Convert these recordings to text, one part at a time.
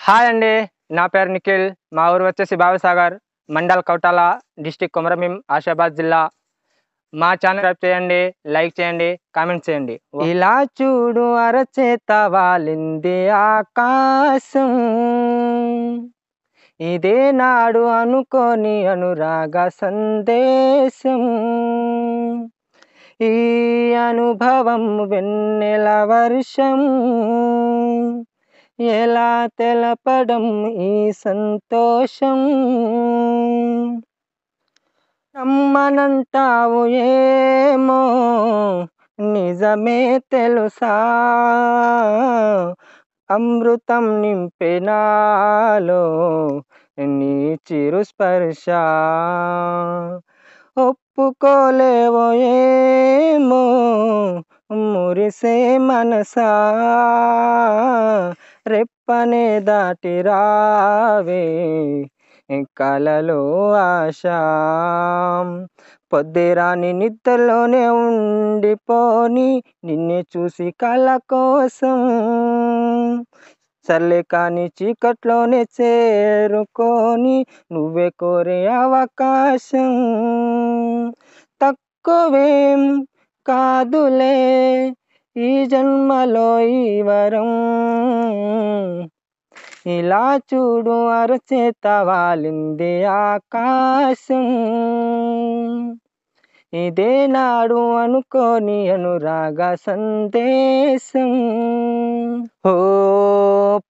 Hi అండి. నా పేరు నిఖిల్. మా ఊరు వచ్చేసి భావసాగర్, మండల్ కౌటాల, డిస్ట్రిక్ట్ కొమరంభీం, ఆసిఫాబాద్ జిల్లా. మా ఛానల్ సబ్స్క్రైబ్ చేయండి, లైక్ చేయండి, కామెంట్ చేయండి. ఇలా చూడు అరచేత వాలింది ఆకాశం, ఇదే నాడు అనుకోని అనురాగ సందేశం. ఈ అనుభవం వెన్నెల వర్షం, ఎలా తెలపడం ఈ సంతోషం. నమ్మనంటావు ఏమో, నిజమే తెలుసా, అమృతం నింపే నాలో నీ చిరు స్పర్శ. ఒప్పుకోలేవో ఏమో మురిసే మనసా, రెప్పనే దాటి రావే కలలో ఆశ. పొద్దురాని నిద్రలోనే ఉండిపోని నిన్నే చూసి కల కోసం, సర్లే కాని చీకట్లోనే చేరుకొని నువ్వే కోరే అవకాశం. తక్కువేం కాదులే ఈ జన్మలో ఈ వరం, ఇలా చూడు అరచేత వాలింది ఆకాశం, ఇదే నాడు అనుకోని అనురాగ సందేశం. ఓ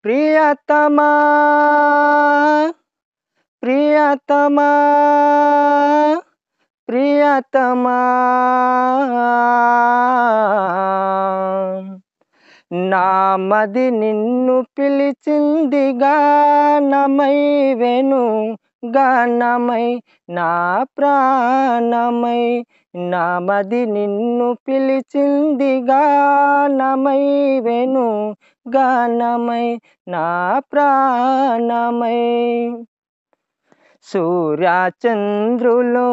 ప్రియతమా ప్రియతమా ప్రియతమా, నా మది నిన్ను పిలిచింది గానమై, వెను గానమై, నా ప్రాణమై. నా మది నిన్ను పిలిచింది గానమై, వెను గానమై, నా ప్రాణమై. సూర్యచంద్రులు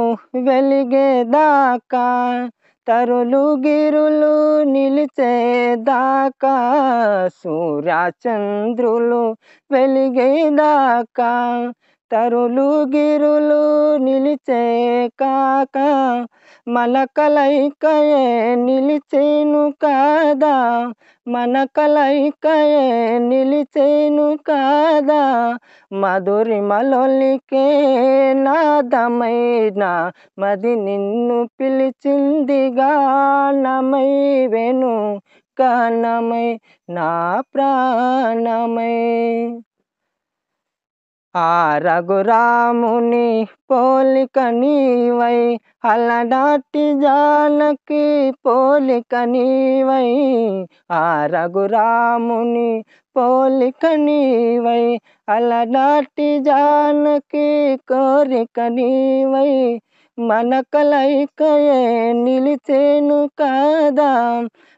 వెలిగేదాకా, తరులు గిరులు నిలిచేదాకా, సూర్యచంద్రులు వెలిగేదాకా, తరులు గిరులు నిలిచే కాక, మన కలయికయే నిలిచేను కాదా, మన కలయికయే నిలిచేను కాదా, మధురిమలొలికే నాదమైన మది నిన్ను పిలిచింది గానమై, వెను గానమై, నా ప్రాణమై. ఆ రఘురాముని పోలిక నీవై, అలనాటి జానకి పోలిక నీవై, ఆ రఘురాముని పోలిక నీవై, అలనాటి జానకి కోరిక నీవై, మన కలయికయే నిలిచేను కాదా,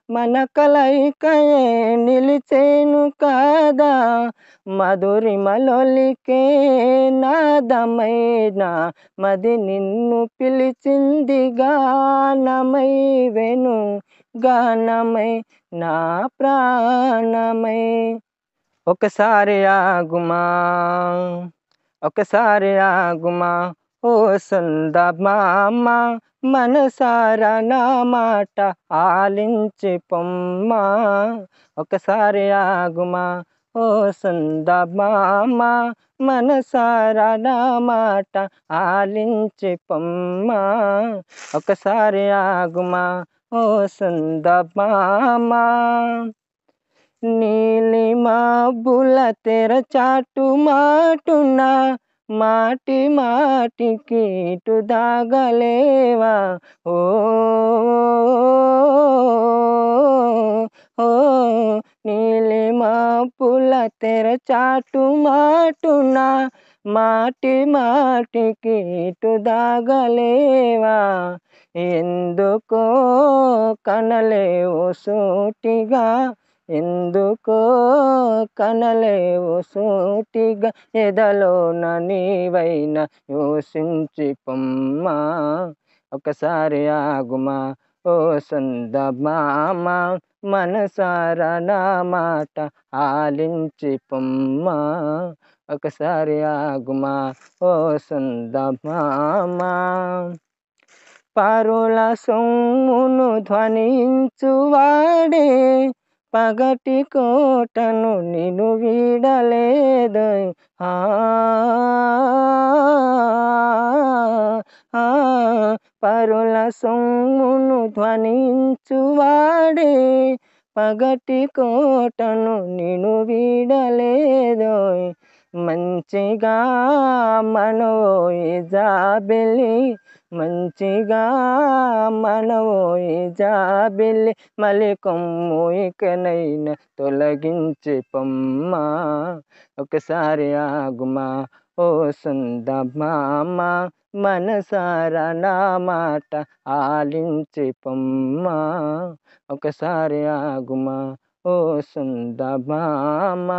మన కలయికయే నిలిచేను కాదా, మధురిమలొలికే నాదమైన మది నిన్ను పిలిచింది గానమై, వెను గానమై, నా ప్రాణమై. ఒకసారి ఆగుమా, ఒకసారి ఆగుమా, ఓ సందమామ, మనసారా నా మాట ఆలించి పొమ్మా. ఒకసారి ఆగుమా, ఓ సందమామ, మనసారా నా మాట ఆలించి పొమ్మా. ఒకసారి ఆగుమా, ఓ సందమామ. నీలి మబ్బుల తెర చాటు మాటున, మాటి మాటికి ఇటు దాగలేవా, ఓ ఓ నీలి మబ్బుల తెర చాటు మాటున, మాటి మాటికి ఇటు దాగలేవా, ఎందుకో కనలేవు సూటిగా, ఎందుకో కనలేవు సూటిగా, ఎదలోన నీవైన యోసించి పొమ్మా. ఒకసారి ఆగుమా, ఓ సందమామ మనసారా నా మాట ఆలించి పొమ్మా ఒకసారి ఆగుమా ఓ సందమామ పరుల సొమ్మును ధ్వనించువాడే పగటి కోటను నిన్ను వీడలేదు ఆ ఆ, పరుల సొమ్మును ధ్వనించువాడే పగటి కోటను నిన్ను వీడలేదోయ్ మంచిగా మనవోయి జాబిలి మంచిగా మనవోయి జాబిలి మలి కొమ్ము ఇకనైనా తొలగించి పొమ్మా ఒకసారి ఆగుమా ఓ సందమామ మనసారా నా మాట ఆలించి పొమ్మా ఒకసారి ఆగుమా ఓ సందమామ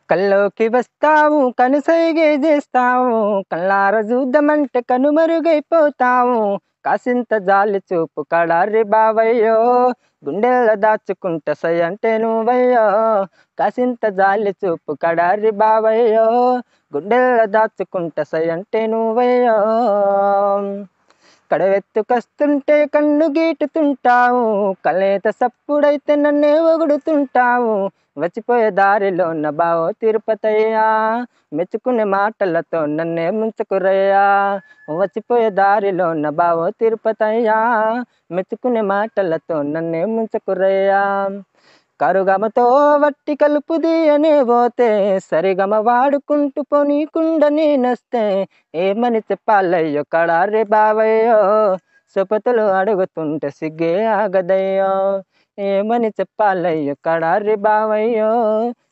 కల్లోకి వస్తావు కనుసైగే చేస్తావు కళ్ళార చూద్దామంటే కనుమరుగైపోతావు కాసింత జాలి చూపు కడారి బావయ్యో గుండెల్లో దాచుకుంటా సై అంటే నువ్వయ్యో కాసింత జాలి చూపు కడారి బావయ్యో గుండెల్లో దాచుకుంటా సై అంటే నువ్వయ్యో కడవెత్తుకొస్తుంటే కన్ను గీటుతుంటావు కలేత సప్పుడైతే నన్నే ఒగుడుతుంటావు వచ్చిపోయే దారిలో నా బావో తిరుపతయ్యా మెచ్చుకునే మాటలతో నన్నే ముంచుకురయ్యా వచ్చిపోయే దారిలో నా బావో తిరుపతయ్యా మెచ్చుకునే మాటలతో నన్నే ముంచుకురయ్యా కరుగమతో వట్టి కలుపుది అనే పోతే సరిగమ వాడుకుంటూ పోనీకుండా నేనొస్తే ఏమని చెప్పాలయ్యో కడారి బావయ్యో సుపతులు అడుగుతుంటే సిగ్గే ఆగదయ్యో ఏమని చెప్పాలయ్యో కడారి బావయ్యో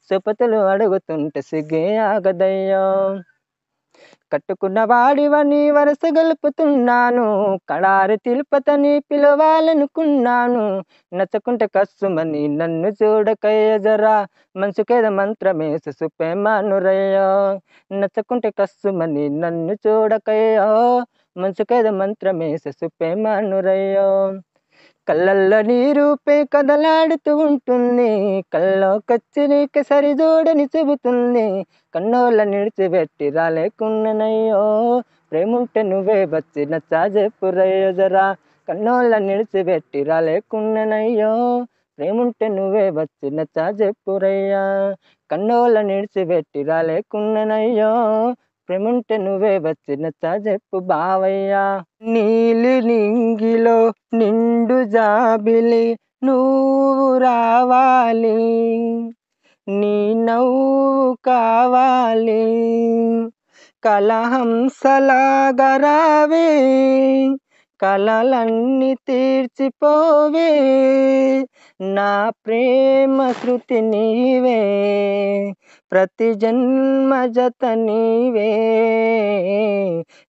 సుపతులు అడుగుతుంటే సిగ్గే ఆగదయ్యో కట్టుకున్న వాడివని వరస గలుపుతున్నాను కడారి తిరుపతని పిలవాలనుకున్నాను నచ్చకుంటే కస్సుమని నన్ను చూడకయ్య జరా మనసుకేద మంత్రమేసి సుప్పేమానురయ్యో నచ్చకుంటే కస్సుమని నన్ను చూడకయ్యో మనసుకేద మంత్రమేసి సుప్పేమానురయ్యో కళ్ళల్లో నీ రూపే కదలాడుతూ ఉంటుంది కల్లోకొచ్చి నీకు సరిజోడని చెబుతుంది కన్నోళ్ళ నిడిచిపెట్టి రాలేకున్ననయ్యో ప్రేముంటే నువ్వే వచ్చి నచ్చా చెప్పురయ్యో జరా కన్నోళ్ళ నిడిచిపెట్టి రాలేకున్ననయ్యో ప్రేముంటే నువ్వే వచ్చి నచ్చా చెప్పురయ్యా కన్నోళ్ళ నిడిచిపెట్టి రాలేకున్ననయ్యో ప్రేముంటే నువ్వే వచ్చి నచ్చా చెప్పు బావయ్యా నీలి నింగిలో నిండు జాబిలి నువ్వు రావాలి నీ నవ్వు కావాలి కలహంసలాగా రావే కలలన్నీ తీర్చిపోవే నా ప్రేమ శృతి నీవే ప్రతి జన్మ జత నీవే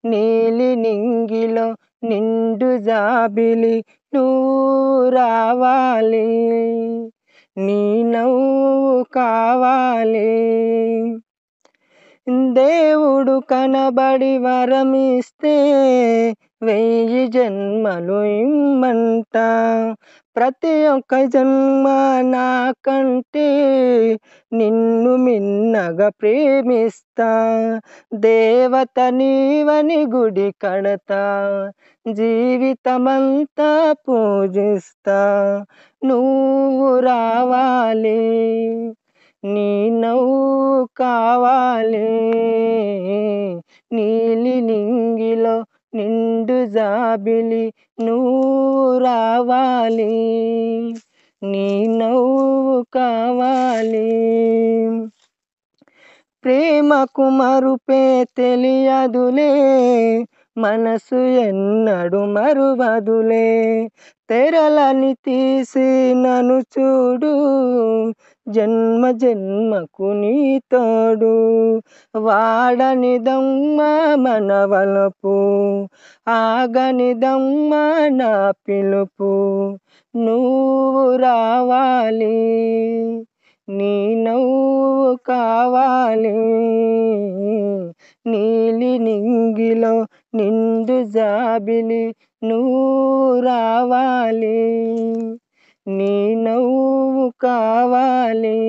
నీలి నింగిలో నిండు జాబిలి నువ్వు రావాలి నీ నవ్వు కావాలి దేవుడు కనబడి వరమిస్తే 1000 జన్మలు ఇమ్మంట ప్రతి ఒక్క జన్మ నాకంటే నిన్ను మిన్నగా ప్రేమిస్తా దేవత నీవని గుడి కడతా జీవితమంతా పూజిస్తా నువ్వు రావాలి నీ నవ్వు కావాలి నీలి నింగిలో నిండు జాబిలి నువ్వు రావాలి నీ నవ్వు కావాలి ప్రేమకు మరుపే తెలియదులే మనసు ఎన్నడు మరువదులే తెరలని తీసి నన్ను చూడు జన్మ జన్మకు నీ తోడు వాడనిదమ్మ మన వలపు ఆగనిదమ్మ నా పిలుపు నువ్వు రావాలి నీ నవ్వు కావాలి నీలి నింగిలో నిండు జాబిలి నువ్వు కావాలి, నీ నవ్వు కావాలి,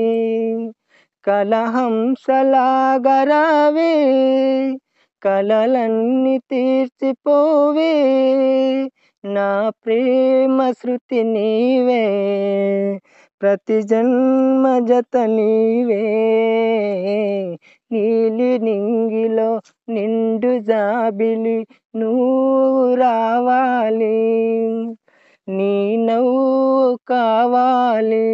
కలహంసలాగా రావే, కలలన్నీ తీర్చిపోవే, నా ప్రేమ శృతి నీవే, ప్రతి జన్మ జత నీవే, నీలి నింగిలో నిండు జాబిలి నువ్వు రావాలి, నీ నవ్వు కావాలి.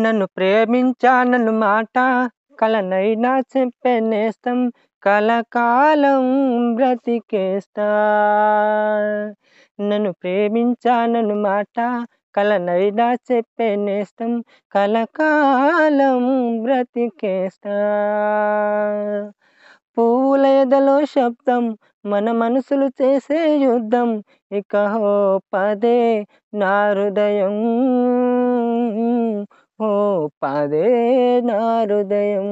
నన్ను ప్రేమించానను మాట కలనైనా చెప్పే నేస్తం, కలకాలం బ్రతికేస్తా. నన్ను ప్రేమించానను మాట కలనైనా చెప్పే నేస్తం, కలకాలం బ్రతికేస్తా. పువ్వుల ఎదలో శబ్దం, మన మనసులు చేసే యుద్ధం, ఇక హో పదే నా హృదయం, ఓ పదే నా హృదయం.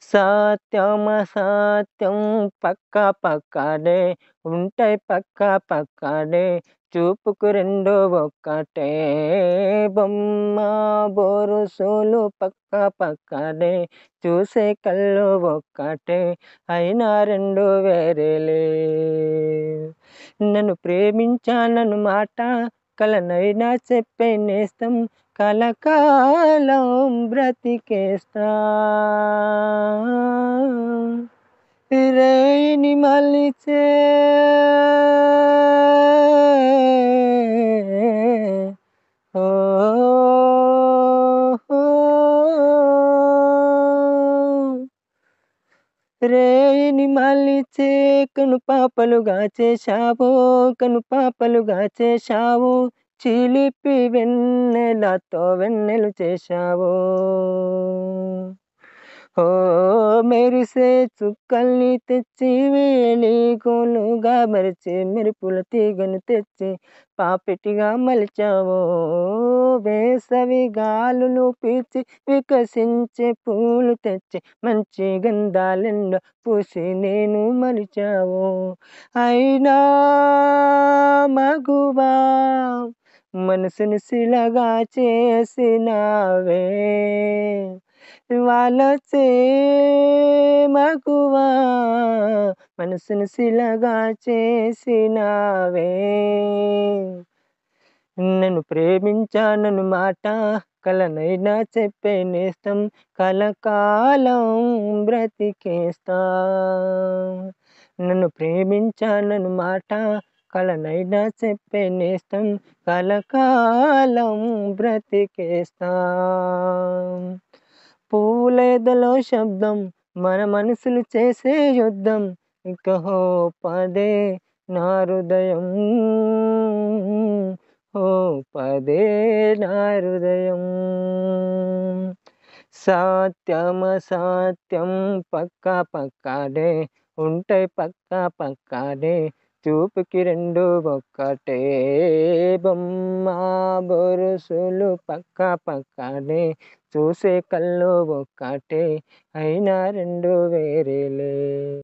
సత్యం అసత్యం పక్క పక్కనే ఉంటాయి, పక్క పక్కనే చూపుకు రెండు ఒక్కటే, బొమ్మ బొరుసులు పక్క పక్కనే చూసే కళ్ళు ఒక్కటే, అయినా రెండు వేరేలే. నన్ను ప్రేమించానను మాట కలనైనా చెప్పే నేస్తం, కలకాలం బ్రతికేస్తా. రేయిని మలిచే ఓ రేయిని మలిచే కను పాపలుగా చేశావు, కను పాపలుగా చేశావు, చిలిపి వెన్నెలతో వెన్నెలు చేశావు. ఓ మెరిసే చుక్కల్ని తెచ్చి వేలి కోలుగా మరిచి, మెరుపుల తీగను తెచ్చి పాపిటిగా మలిచావు. వేసవి గాలులు పీల్చి వికసించే పూలు తెచ్చి మంచి గంధాలెండో పూసి నేను మలిచావు. అయినా మగువా మనసును శిలగా చేసినావే, వలచే మగువా మనసును శిలగా చేసినావే. నన్ను ప్రేమించానను మాట కలనైనా చెప్పే నేస్తం, కలకాలం బ్రతికేస్తా. నన్ను ప్రేమించానను మాట కలనైనా చెప్పే నేస్తం, కలకాలం బ్రతికేస్తా. పువ్వుల ఎదలో శబ్దం, మన మనసులు చేసే యుద్ధం, ఇక హో పదే నా హృదయం, ఓ పదే నా హృదయం. సత్యం అసత్యం పక్క పక్కనే ఉంటాయి, పక్క పక్కనే చూపుకి రెండు ఒక్కటే, బొమ్మ బొరుసులు పక్క పక్కనే చూసే కళ్ళు ఒక్కటే, అయినా రెండు వేరేలే.